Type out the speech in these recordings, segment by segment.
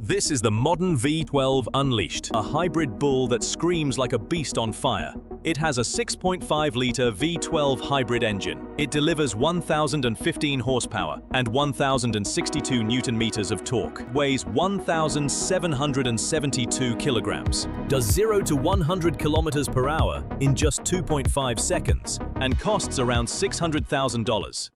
This is the modern V12 Unleashed, a hybrid bull that screams like a beast on fire. It has a 6.5-liter V12 hybrid engine. It delivers 1,015 horsepower and 1,062 Newton-meters of torque, weighs 1,772 kilograms, does 0 to 100 kilometers per hour in just 2.5 seconds, and costs around $600,000.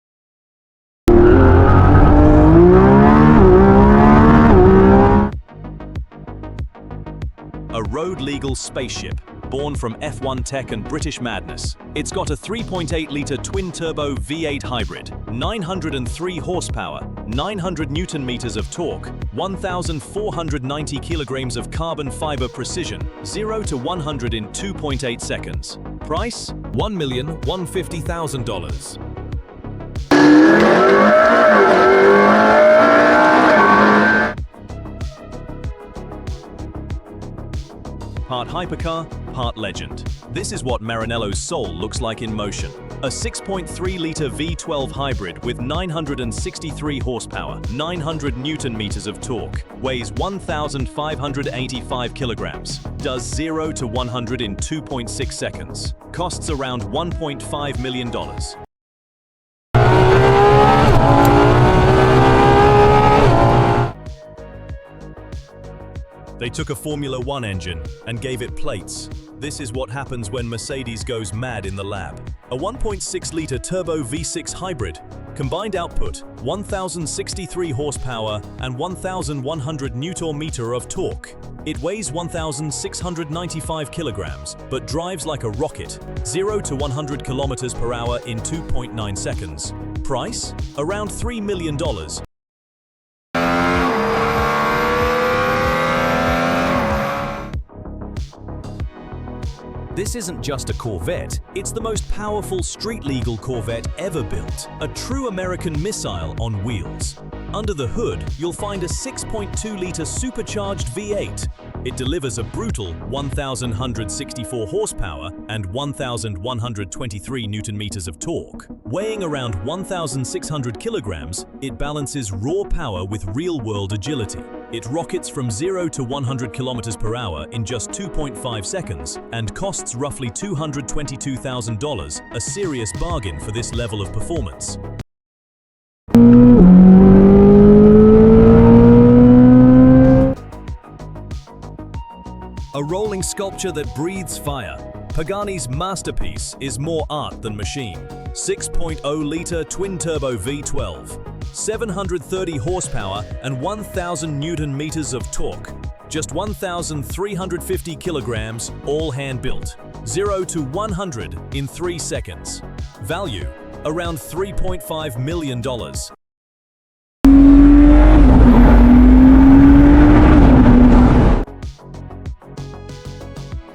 A road-legal spaceship, born from F1 tech and British madness. It's got a 3.8-litre twin-turbo V8 hybrid, 903 horsepower, 900 Newton-meters of torque, 1,490 kilograms of carbon fiber precision, 0 to 100 in 2.8 seconds. Price? $1,150,000. Part hypercar, part legend. This is what Maranello's soul looks like in motion. A 6.3-litre V12 hybrid with 963 horsepower, 900 Newton-meters of torque, weighs 1,585 kilograms, does 0 to 100 in 2.6 seconds, costs around $1.5 million. They took a Formula One engine and gave it plates. This is what happens when Mercedes goes mad in the lab. A 1.6-litre turbo V6 hybrid. Combined output, 1,063 horsepower and 1,100 Newton-meter of torque. It weighs 1,695 kilograms, but drives like a rocket. 0 to 100 kilometers per hour in 2.9 seconds. Price? Around $3 million. This isn't just a Corvette, it's the most powerful street-legal Corvette ever built. A true American missile on wheels. Under the hood, you'll find a 6.2-litre supercharged V8. It delivers a brutal 1,164 horsepower and 1,123 Newton-meters of torque. Weighing around 1,600 kilograms, it balances raw power with real-world agility. It rockets from 0 to 100 kilometers per hour in just 2.5 seconds and costs roughly $222,000, a serious bargain for this level of performance. A rolling sculpture that breathes fire. Pagani's masterpiece is more art than machine. 6.0-litre twin-turbo V12. 730 horsepower and 1,000 Newton-meters of torque. Just 1,350 kilograms, all hand-built. 0 to 100 in 3 seconds. Value? Around $3.5 million.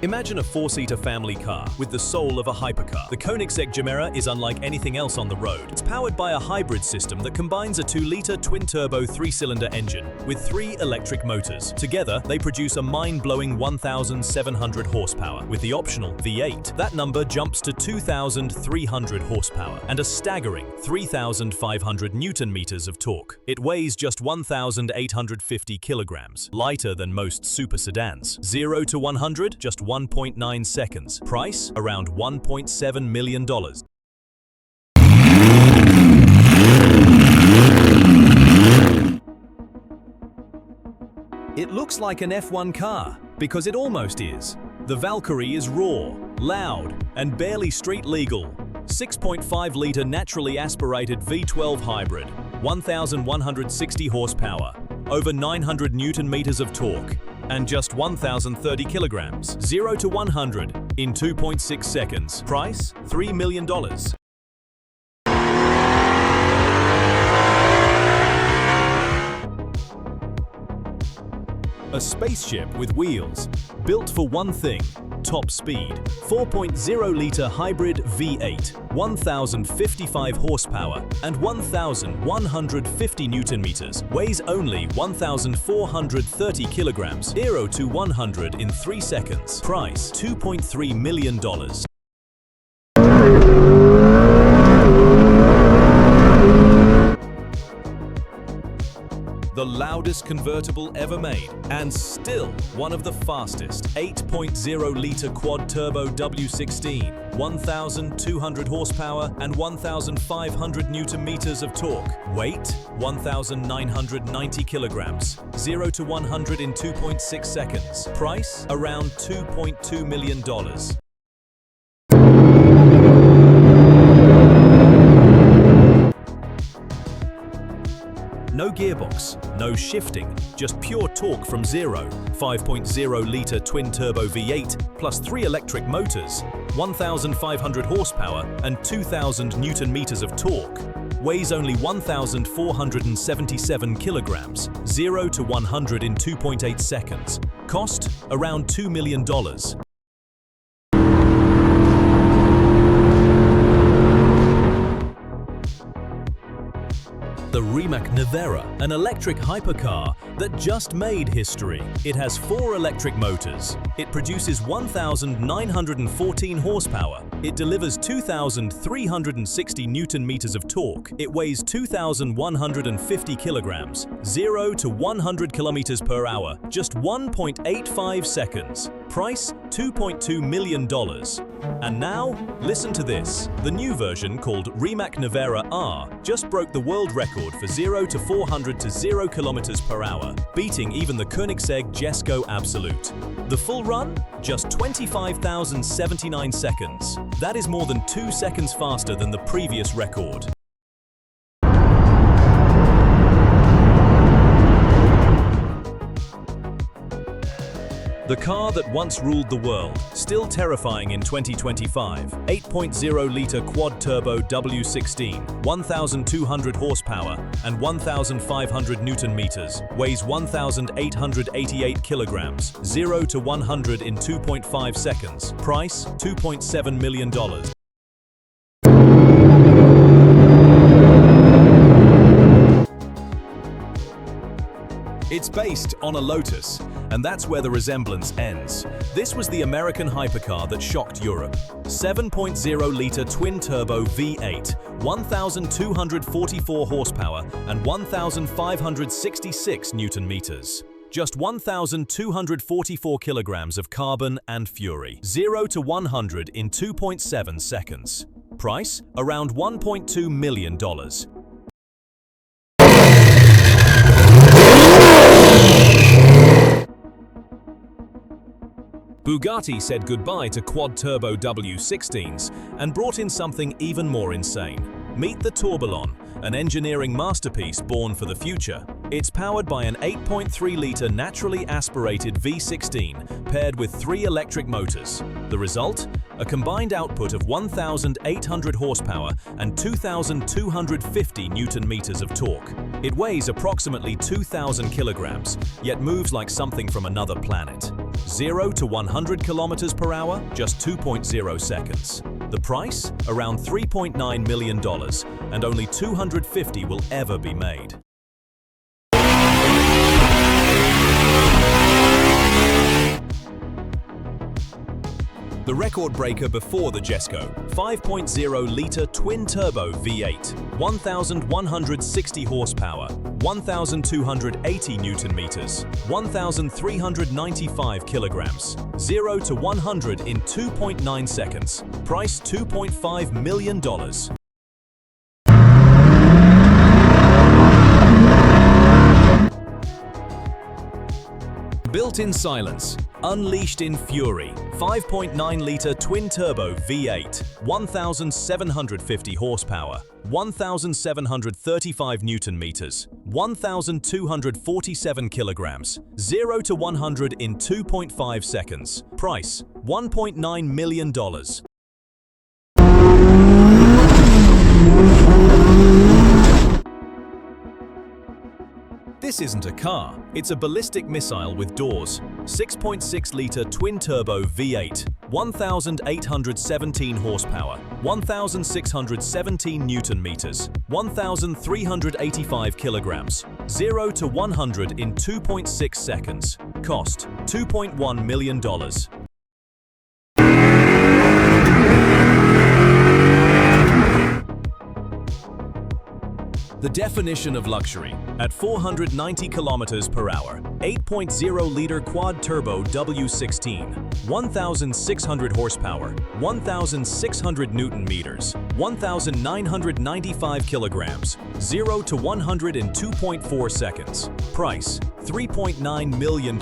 Imagine a 4-seater family car with the soul of a hypercar. The Koenigsegg Gemera is unlike anything else on the road. It's powered by a hybrid system that combines a 2-litre twin-turbo 3-cylinder engine with 3 electric motors. Together, they produce a mind-blowing 1,700 horsepower. With the optional V8, that number jumps to 2,300 horsepower and a staggering 3,500 Newton-meters of torque. It weighs just 1,850 kilograms, lighter than most super sedans. 0 to 100, just 1.9 seconds. Price? Around $1.7 million. It looks like an F1 car, because it almost is. The Valkyrie is raw, loud, and barely street legal. 6.5-litre naturally aspirated V12 hybrid, 1,160 horsepower, over 900 Newton-meters of torque, and just 1,030 kilograms. 0 to 100 in 2.6 seconds. Price? $3 million. A spaceship with wheels, built for one thing, top speed. 4.0-litre hybrid V8, 1,055 horsepower and 1,150 Newton-meters, weighs only 1,430 kilograms, 0 to 100 in 3 seconds. Price, $2.3 million. The the loudest convertible ever made, and still one of the fastest. 8.0-liter quad-turbo W16, 1,200 horsepower and 1,500 Newton-meters of torque. Weight, 1,990 kilograms. 0 to 100 in 2.6 seconds. Price, around $2.2 million. No gearbox, no shifting, just pure torque from zero. 5.0-liter twin-turbo V8 plus 3 electric motors, 1,500 horsepower and 2,000 Newton-meters of torque. Weighs only 1,477 kilograms, 0 to 100 in 2.8 seconds. Cost, around $2 million. The Rimac Nevera, an electric hypercar that just made history. It has 4 electric motors. It produces 1,914 horsepower. It delivers 2,360 Newton-meters of torque. It weighs 2,150 kilograms. 0 to 100 kilometers per hour, just 1.85 seconds. Price, $2.2 million. And now, listen to this. The new version, called Rimac Nevera R, just broke the world record for 0 to 400 to 0 kilometers per hour, beating even the Koenigsegg Jesko Absolute. The full run? Just 25,079 seconds. That is more than 2 seconds faster than the previous record. The car that once ruled the world, still terrifying in 2025. 8.0-liter quad-turbo W16, 1,200 horsepower and 1,500 Newton-meters. Weighs 1,888 kilograms. 0 to 100 in 2.5 seconds. Price, $2.7 million. It's based on a Lotus, and that's where the resemblance ends. This was the American hypercar that shocked Europe. 7.0-liter twin-turbo V8, 1,244 horsepower and 1,566 Newton-meters. Just 1,244 kilograms of carbon and fury. 0 to 100 in 2.7 seconds. Price, around $1.2 million. Bugatti said goodbye to quad-turbo W16s and brought in something even more insane. Meet the Tourbillon, an engineering masterpiece born for the future. It's powered by an 8.3-liter naturally aspirated V16 paired with 3 electric motors. The result? A combined output of 1,800 horsepower and 2,250 Newton-meters of torque. It weighs approximately 2,000 kilograms, yet moves like something from another planet. 0 to 100 kilometers per hour, just 2.0 seconds. The price? Around $3.9 million, and only 250 will ever be made. The record breaker before the Jesko, 5.0-liter twin-turbo V8, 1,160 horsepower, 1,280 Newton-meters, 1,395 kilograms, 0 to 100 in 2.9 seconds. Price $2.5 million. Built-in silence, unleashed in fury. 5.9-liter twin-turbo V8, 1,750 horsepower, 1,735 Newton-meters, 1,247 kilograms, 0 to 100 in 2.5 seconds. Price, $1.9 million. This isn't a car, it's a ballistic missile with doors. 6.6-liter twin-turbo V8, 1,817 horsepower, 1,617 Newton-meters, 1,385 kilograms, 0 to 100 in 2.6 seconds. Cost, $2.1 million. The definition of luxury. At 490 kilometers per hour, 8.0-liter quad-turbo W16, 1,600 horsepower, 1,600 Newton-meters, 1,995 kilograms, 0 to 100 in 2.4 seconds. Price, $3.9 million.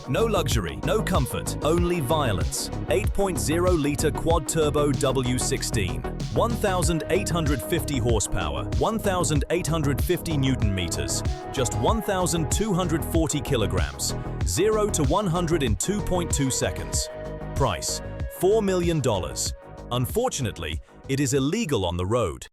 No luxury, no comfort, only violence. 8.0-liter quad-turbo W16, 1,850 horsepower, 1,850 Newton-meters, just 1,240 kilograms, 0 to 100 in 2.2 seconds. Price, $4 million. Unfortunately, it is illegal on the road.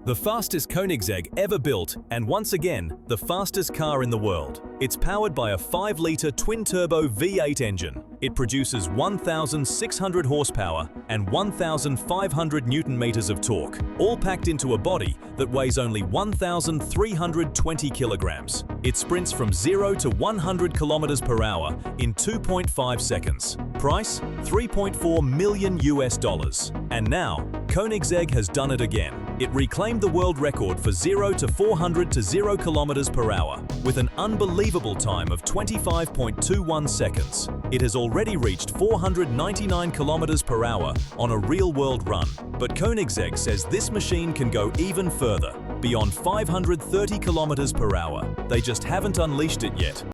The fastest Koenigsegg ever built, and once again, the fastest car in the world. It's powered by a 5-liter twin-turbo V8 engine. It produces 1,600 horsepower and 1,500 Newton-meters of torque, all packed into a body that weighs only 1,320 kilograms. It sprints from 0 to 100 kilometers per hour in 2.5 seconds. Price, $3.4 million. And now, Koenigsegg has done it again. It reclaimed the world record for 0 to 400 to 0 kilometers per hour with an unbelievable time of 25.21 seconds. It has already reached 499 kilometers per hour on a real-world run, but Koenigsegg says this machine can go even further, beyond 530 kilometers per hour. They just haven't unleashed it yet.